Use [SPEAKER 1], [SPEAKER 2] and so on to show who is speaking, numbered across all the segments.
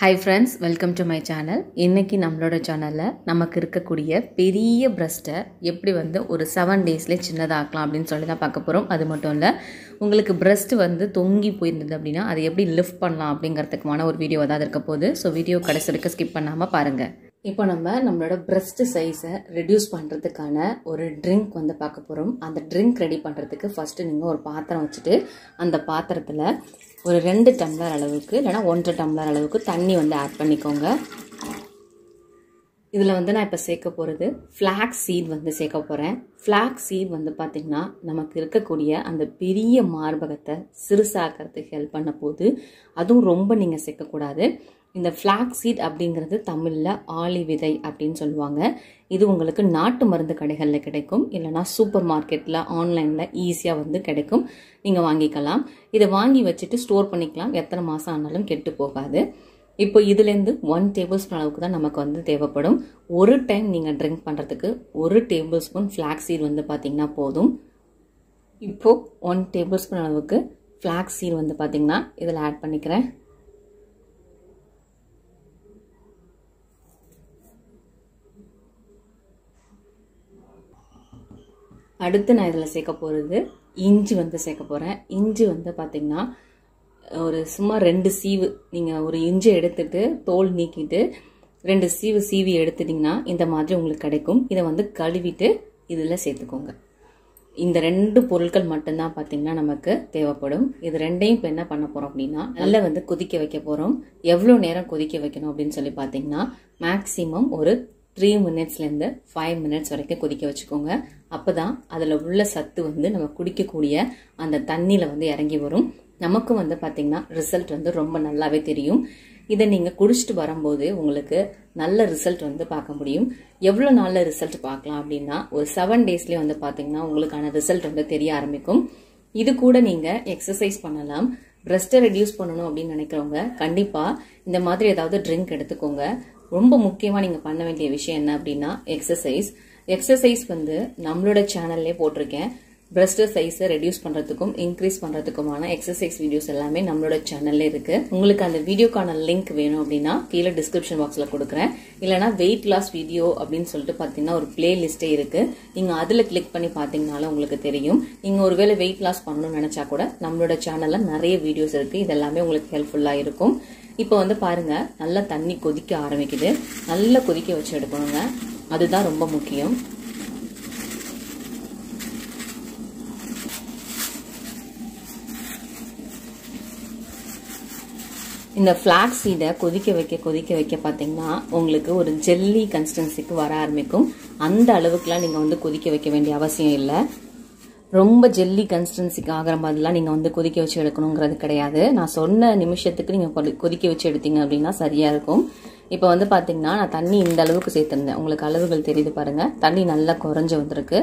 [SPEAKER 1] Hi friends, welcome to my channel. இன்னைக்கு நம்மளோட சேனல்ல நமக்கு இருக்கக்கூடிய பெரிய பிரஸ்ட்டை எப்படி ஒரு 7 டேஸ்ல சின்னதாக்கலாம் அப்படினு சொல்லி தான் பார்க்க போறோம். அது மட்டும் இல்ல உங்களுக்கு பிரஸ்ட் தொங்கி போயிருந்தது அப்படினா அதை எப்படி லிஃப்ட் பண்ணலாம் அப்படிங்கிறதுக்கான ஒரு வீடியோ தான் இருக்க போகுது. சோ வீடியோ கடைசி வரைக்கும் ஸ்கிப் பண்ணாம பாருங்க. இப்போ நம்மளோட பிரஸ்ட் சைஸை ரெடியூஸ் பண்றதுக்கான ஒரு ட்ரிங்க் பார்க்க போறோம். அந்த ட்ரிங்க் ரெடி பண்றதுக்கு ஃபர்ஸ்ட் நீங்க ஒரு பாத்திரம் வச்சிட்டு அந்த பாத்திரத்துல ஒரு 2 டம்ளர் அளவுக்கு இல்லனா 1.5 டம்ளர் அளவுக்கு தண்ணி ஆட் பண்ணிக்கோங்க. இதுல நான் இப்ப சேர்க்க போறது ஃபிளாக்ஸ் சீட் சேர்க்க போறேன். ஃபிளாக்ஸ் சீட் பாத்தீங்கன்னா நமக்கு இருக்கக்கூடிய அந்த பெரிய மார்பகத்தை சிறுசாக்கிறதுக்கு ஹெல்ப் பண்ண போகுது. அதுவும் ரொம்ப நீங்க சேர்க்க கூடாது. இந்த ஃபிளாக்ஸ் சீட் அப்படிங்கிறது தமிழ்ல ஆளி விதை அப்படின்னு சொல்லுவாங்க. இது உங்களுக்கு நாட்டு மருந்து கடைகள்ல கிடைக்கும், இல்லனா சூப்பர் மார்க்கெட்ல ஆன்லைன்ல ஈஸியா கிடைக்கும். நீங்க வாங்கிக்கலாம். இதை வாங்கி வச்சுட்டு ஸ்டோர் பண்ணிக்கலாம். எத்தனை மாசம் ஆனாலும் கெட்டு போகாது. இப்போ இதுல இருந்து 1 டேபிள் ஸ்பூன் அளவுக்கு தான் நமக்கு தேவைப்படும். ஒரு டைம் நீங்க ட்ரிங்க் பண்றதுக்கு 1 டேபிள் ஸ்பூன் ஃபிளாக்ஸ் சீட் பாத்தீங்கன்னா போதும். இப்போ 1 டேபிள் ஸ்பூன் அளவுக்கு ஃபிளாக்ஸ் சீட் பாத்தீங்கன்னா இதுல ஆட் பண்ணிக்கிறேன். அடுத்து நான் இதில் சேர்க்க போகிறது இஞ்சி சேர்க்க போகிறேன். இஞ்சி பார்த்தீங்கன்னா ஒரு சும்மா 2 சீவு, நீங்கள் ஒரு இஞ்சி எடுத்துட்டு தோல் நீக்கிட்டு 2 சீவு சீவி எடுத்துட்டிங்கன்னா இந்த மாதிரி உங்களுக்கு கிடைக்கும். இதை கழுவிட்டு இதில் சேர்த்துக்கோங்க. இந்த 2 பொருட்கள் மட்டும்தான் பார்த்தீங்கன்னா நமக்கு தேவைப்படும். இது ரெண்டையும் இப்போ என்ன பண்ண போகிறோம் அப்படின்னா நல்லா கொதிக்க வைக்க போகிறோம். எவ்வளோ நேரம் கொதிக்க வைக்கணும் அப்படின்னு சொல்லி பார்த்தீங்கன்னா மேக்சிமம் ஒரு 3 மினிட்ஸ்லேருந்து 5 மினிட்ஸ் வரைக்கும் கொதிக்க வச்சுக்கோங்க. அப்போதான் அதில் உள்ள சத்து நம்ம குடிக்கக்கூடிய அந்த தண்ணியில் இறங்கி வரும். நமக்கும் பார்த்தீங்கன்னா ரிசல்ட் ரொம்ப நல்லாவே தெரியும். இதை நீங்கள் குடிச்சிட்டு வரும்போது உங்களுக்கு நல்ல ரிசல்ட் பார்க்க முடியும். எவ்வளோ நாளில் ரிசல்ட் பார்க்கலாம் அப்படின்னா ஒரு 7 டேஸ்லேயே பார்த்தீங்கன்னா உங்களுக்கான ரிசல்ட் தெரிய ஆரம்பிக்கும். இது கூட நீங்கள் எக்ஸசைஸ் பண்ணலாம். பிரஸ்ட்டை ரெடியூஸ் பண்ணணும் அப்படின்னு நினைக்கிறவங்க கண்டிப்பாக இந்த மாதிரி ஏதாவது ட்ரிங்க் எடுத்துக்கோங்க. ரொம்ப முக்கியமா நீங்க பண்ண வேண்டிய விஷயம் என்ன அப்படின்னா எக்ஸசைஸ் நம்மளோட சேனல்லே போட்டிருக்கேன். பிரஸ்ட் சைஸை ரெடியூஸ் பண்றதுக்கும் இன்க்ரீஸ் பண்றதுக்குமான எக்ஸசைஸ் வீடியோஸ் எல்லாமே நம்மளோட சேனல்ல இருக்கு. உங்களுக்கு அந்த வீடியோக்கான லிங்க் வேணும் அப்படின்னா கீழே டிஸ்கிரிப்ஷன் பாக்ஸ்ல கொடுக்குறேன். இல்லைன்னா வெயிட் லாஸ் வீடியோ அப்படின்னு சொல்லிட்டு பாத்தீங்கன்னா ஒரு பிளே லிஸ்டே இருக்கு. நீங்க அதுல கிளிக் பண்ணி பாத்தீங்கன்னாலும் உங்களுக்கு தெரியும். நீங்க ஒருவேளை வெயிட் லாஸ் பண்ணணும்னு நினைச்சா கூட நம்மளோட சேனல்ல நிறைய வீடியோஸ் இருக்கு. இதெல்லாமே உங்களுக்கு ஹெல்ப்ஃபுல்லா இருக்கும். இப்போ பாருங்க நல்லா தண்ணி கொதிக்க ஆரம்பிக்குது. நல்லா கொதிக்க வச்சு எடுக்கணுங்க. அதுதான் ரொம்ப முக்கியம். இந்த ஃபிளாக்ஸ் சீடை கொதிக்க வைக்க பாத்தீங்கன்னா உங்களுக்கு ஒரு ஜெல்லி கன்சிஸ்டன்சிக்கு வர ஆரம்பிக்கும். அந்த அளவுக்குலாம் நீங்க கொதிக்க வைக்க வேண்டிய அவசியம் இல்லை. ரொம்ப ஜெல்லி கன்சிஸ்டன்சிக்கு ஆகிற மாதிரிலாம் நீங்க கொதிக்க வச்சு எடுக்கணுங்கிறது கிடையாது. நான் சொன்ன நிமிஷத்துக்கு நீங்க கொதிக்க வச்சு எடுத்தீங்க அப்படின்னா சரியா இருக்கும். இப்போ பாத்தீங்கன்னா நான் தண்ணி இந்த அளவுக்கு சேர்த்திருந்தேன். உங்களுக்கு அளவுகள் தெரியுது பாருங்க. தண்ணி நல்லா குறைஞ்சு வந்திருக்கு.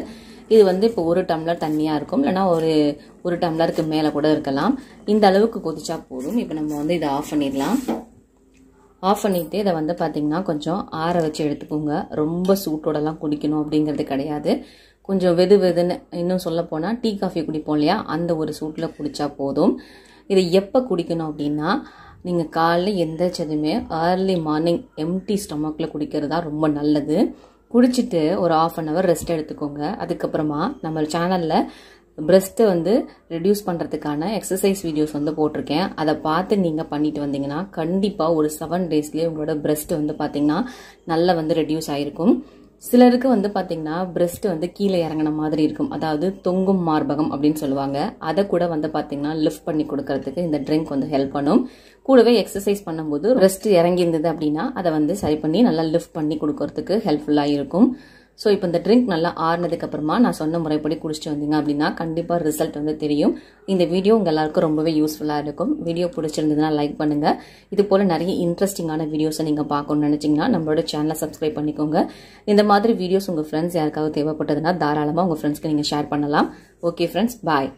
[SPEAKER 1] இது இப்போ 1 டம்ளர் தண்ணியா இருக்கும், இல்லைன்னா ஒரு டம்ளருக்கு மேல கூட இருக்கலாம். இந்த அளவுக்கு கொதிச்சா போதும். இப்போ நம்ம இதை ஆஃப் பண்ணிடலாம். ஆஃப் பண்ணிட்டு இதை பாத்தீங்கன்னா கொஞ்சம் ஆற வச்சு எடுத்துக்கோங்க. ரொம்ப சூட்டோடலாம் குடிக்கணும் அப்படிங்கிறது கிடையாது. கொஞ்சம் வெதுன்னு, இன்னும் சொல்ல போனா டீ காஃபி குடிப்போம் இல்லையா, அந்த ஒரு சூட்ல குடிச்சா போதும். இதை எப்ப குடிக்கணும் அப்படின்னா நீங்க காலைல எந்திரிச்சதுமே ஏர்லி மார்னிங் எம்டி ஸ்டொமக்ல குடிக்கிறதா ரொம்ப நல்லது. குடிச்சிட்டு ஒரு 1/2 hour ரெஸ்ட் எடுத்துக்கோங்க. அதுக்கப்புறமா நம்ம சேனல்ல பிரஸ்ட்டை ரெடியூஸ் பண்றதுக்கான எக்ஸசைஸ் வீடியோஸ் போட்டிருக்கேன். அதை பார்த்து நீங்க பண்ணிட்டு வந்தீங்கன்னா கண்டிப்பா ஒரு 7 டேஸ்லயே உங்களோட பிரஸ்ட் பாத்தீங்கன்னா நல்லா ரெடியூஸ் ஆயிருக்கும். சிலருக்கு பாத்தீங்கன்னா பிரஸ்ட் கீழே இறங்கின மாதிரி இருக்கும், அதாவது தொங்கும் மார்பகம் அப்படின்னு சொல்லுவாங்க. அதை கூட பாத்தீங்கன்னா லிஃப்ட் பண்ணி கொடுக்கறதுக்கு இந்த ட்ரிங்க் ஹெல்ப் பண்ணும். கூடவே எக்ஸசைஸ் பண்ணும்போது பிரஸ்ட் இறங்கி இருந்தது அப்படின்னா அதை சரி பண்ணி நல்லா லிஃப்ட் பண்ணி கொடுக்கறதுக்கு ஹெல்ப்ஃபுல்லா இருக்கும். ஸோ இப்போ இந்த ட்ரிங்க் நல்லா ஆறுனதுக்கு அப்புறமா நான் சொன்ன முறைப்படி குடிச்சிட்டு வந்தீங்க அப்படின்னா கண்டிப்பா ரிசல்ட் தெரியும். இந்த வீடியோ உங்க எல்லாருக்கும் ரொம்பவே யூஸ்ஃபுல்லா இருக்கும். வீடியோ பிடிச்சிருந்ததுன்னா லைக் பண்ணுங்க. இது போல நிறைய இன்ட்ரெஸ்டிங்கான வீடியோஸை நீங்க பார்க்கணும்னு நினைச்சீங்கன்னா நம்மளோட சேனலை சப்ஸ்கிரைப் பண்ணிக்கோங்க. இந்த மாதிரி வீடியோஸ் உங்க ஃப்ரெண்ட்ஸ் யாருக்காவது தேவைப்பட்டதுன்னா தாராளமா உங்க ஃப்ரெண்ட்ஸ்க்கு நீங்க ஷேர் பண்ணலாம். ஓகே ஃப்ரெண்ட்ஸ், பாய்.